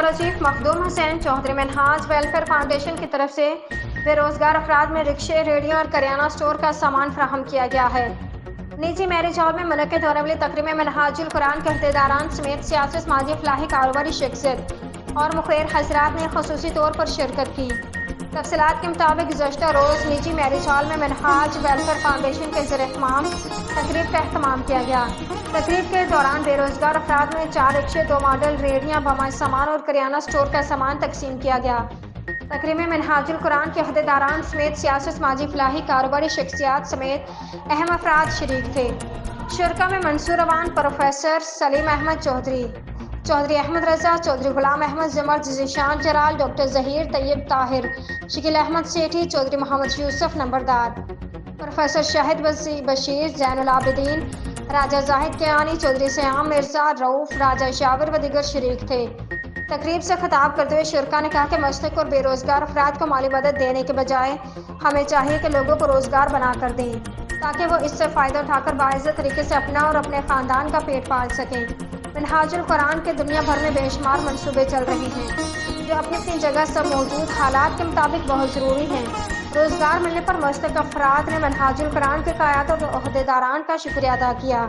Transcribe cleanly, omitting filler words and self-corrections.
Bureau chief Makhdoom Hussain Chaudhry Minhaj welfare foundation की तरफ से बेरोजगार अफराद में रिक्शे, रेडियो और करियाना स्टोर का सामान फराहम किया गया है। निजी मैरिज हॉल में मुनक्किद होने वाली तकरीब में मिनहाजुल कुरान के अहदेदारान समेत सियासी, समाजी, फलाही, कारोबारी शख्सियत और मुखैर हजरात ने खसूसी तौर पर शिरकत की। तफसीलात के मुताबिक गुज़श्ता रोज़ निजी मैरिज हॉल में मिनहाज वेलफेयर फाउंडेशन के ज़ेर-ए-एहतमाम तकरीब का अहतमाम किया गया। तकरीब के दौरान बेरोजगार अफराद में 4 रिक्शे, 2 मॉडल रेहड़ियाँ, बमाई सामान और करियाना स्टोर का सामान तकसीम किया गया। तकरीब में मिनहाजुल कुरान के अहदेदारान समेत सियासी, समाजी, फलाही, कारोबारी शख्सियात समेत अहम अफराद शरीक थे। शुरका में मंसूर अवान, प्रोफेसर सलीम अहमद चौधरी, चौधरी अहमद रजा, चौधरी गुलाम अहमद जमर, ज़ीशान जलाल, डॉक्टर ज़हीर तैयब ताहिर, शकील अहमद सेठी, चौधरी मोहम्मद यूसुफ नंबरदार, प्रोफेसर शाहिद बशीर, जैनुल आबिदीन, राजा जाहिद कियानी, चौधरी सयाम मिर्जा, रऊफ, राजा शावर व दीगर शरीक थे। तकरीब से खिताब करते हुए शुरका ने कहा कि मस्तक और बेरोजगार अफराद को माली मदद देने के बजाय हमें चाहिए कि लोगों को रोजगार बना कर दें ताकि वो इससे फ़ायदा उठाकर बाइज़्ज़त तरीके से अपना और अपने ख़ानदान का पेट पाल सकें। मिनहाजुल कुरान के दुनिया भर में बेशुमार मंसूबे चल रहे हैं जो अपनी अपनी जगह सब मौजूद हालात के मुताबिक बहुत ज़रूरी हैं। रोज़गार मिलने पर मस्तक अफराद ने मिनहाजुल कुरान के क़यादत और अहदेदारान का शुक्रिया अदा किया।